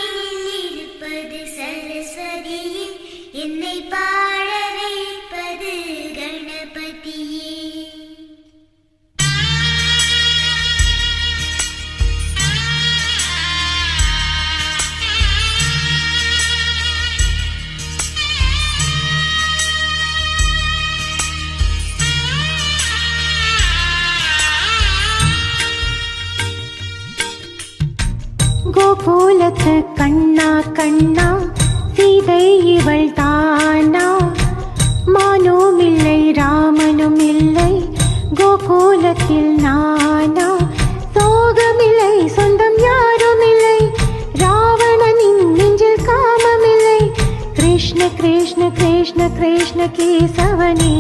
இருப்பது சரஸ்வதியின் என்னை பாட வைப்பது கணபதியே. கோகுலத்து கண்ணா கண்ணா சீதை இவள் தானா, மானும் இல்லை ராமனும் இல்லை கோகுலத்தில் நானா, சோகமில்லை சொந்தம் யாரும் இல்லை ராவணனின் நெஞ்சில் காமமில்லை, கிருஷ்ண கிருஷ்ண கிருஷ்ண கிருஷ்ண கேசவனே,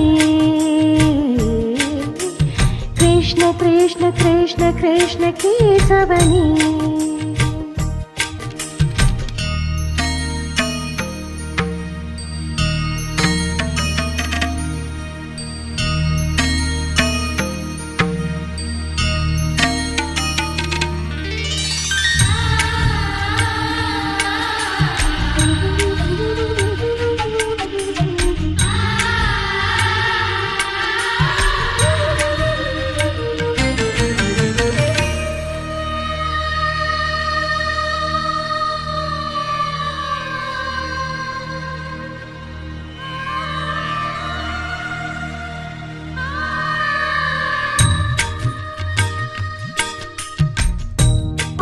கிருஷ்ண கிருஷ்ண கிருஷ்ண கிருஷ்ண கேசவனே.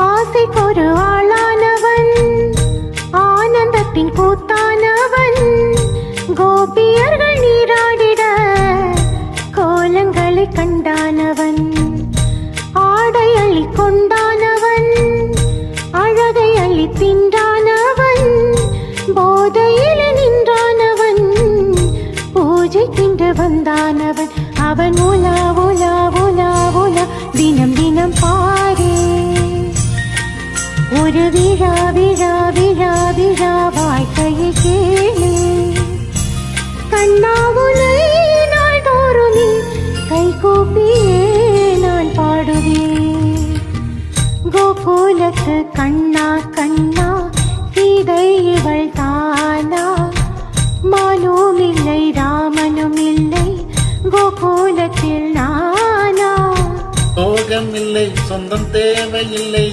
ஆசைக்கொரு ஆளானவன், ஆனந்தத்தின் கூத்தானவன், கோபியர்கள் நீராடிட கோலங்களை கண்டானவன், ஆடை அள்ளி கொண்டானவன், அழகை அள்ளி தின்றானவன், போதையில் நின்றானவன், பூஜை தின்று வந்தானவன், அவன் உலா உலா உலா உலா தினம் தினம் பாரே, ஒரு விழா விழா விழா விழா வாழ்க்கையை கேளே, கண்ணாவுனை நாள் தோறுமே கை கூப்பியே நான் பாடுவேன். கோகுலத்து கண்ணா கண்ணா சீதை இவள் தானா, மானும் இல்லை ராமனும் இல்லை கோகுலத்தில் நானா, சோகம் இல்லை சொந்தம் தேவையில்லை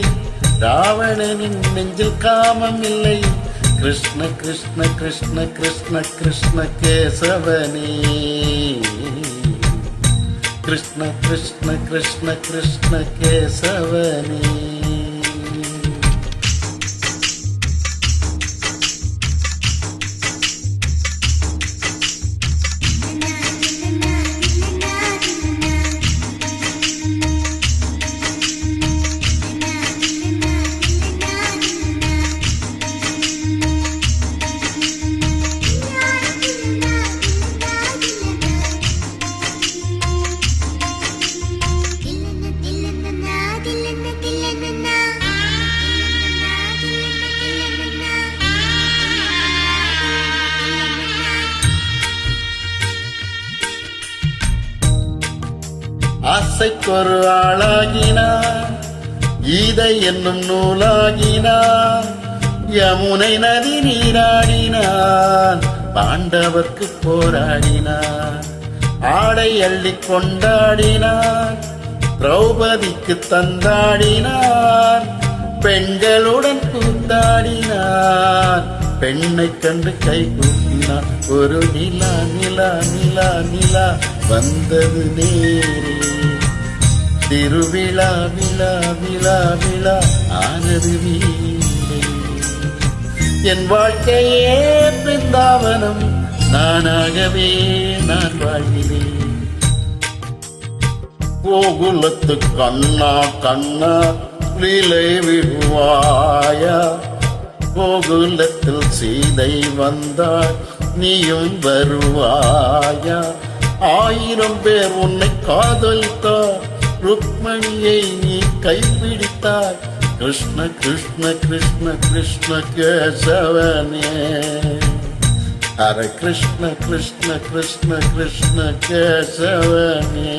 ராவணனின் நெஞ்சில் காமம் இல்லை, கிருஷ்ண கிருஷ்ண கிருஷ்ண கிருஷ்ண கிருஷ்ண கேசவனே, கிருஷ்ண கிருஷ்ண கிருஷ்ண கிருஷ்ண கேசவனே. ஆசைக்கொரு ஆளாகினார், கீதை என்னும் நூலாகினார், யமுனை நதி நீராடினார், பாண்டவர்க்கு போராடினார், ஆடை அள்ளி கொண்டாடினார், திரௌபதிக்கு தந்தாடினார், பெண்களுடன் கூத்தாடினார், பெண்ணை கண்டு கை கூப்பினார், ஒரு நிலா நிலா நிலா நிலா வந்தது நேரே, திருவிழா விழா விழா விழா ஆனது வீரே, என் வாழ்க்கையே பிருந்தாவனம் நானாகவே நான் வாழ்கிறேன். கோகுலத்து கண்ணா கண்ணா லீலை விடுவாயா, கோகுலத்தில் சீதை வந்தாள் நீயும் வருவாயா, 1000 பேர் உன்னை காதலித்தார், ருக்மணியை நீ கைப்பிடித்தாய், கிருஷ்ண கிருஷ்ண கிருஷ்ண கிருஷ்ண கேசவனே, ஹரே கிருஷ்ண கிருஷ்ண கிருஷ்ண கிருஷ்ண கேசவனே.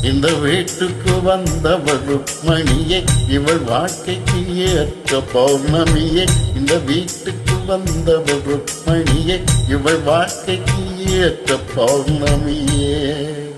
இந்த வீட்டுக்கு வந்தவள் ருக்மணியே, இவள் வாழ்க்கைக்கு ஏற்ற பௌர்ணமியே. இந்த வீட்டுக்கு வந்தவள் ருக்மணியே, இவள் வாழ்க்கைக்கு ஏற்ற பௌர்ணமியே.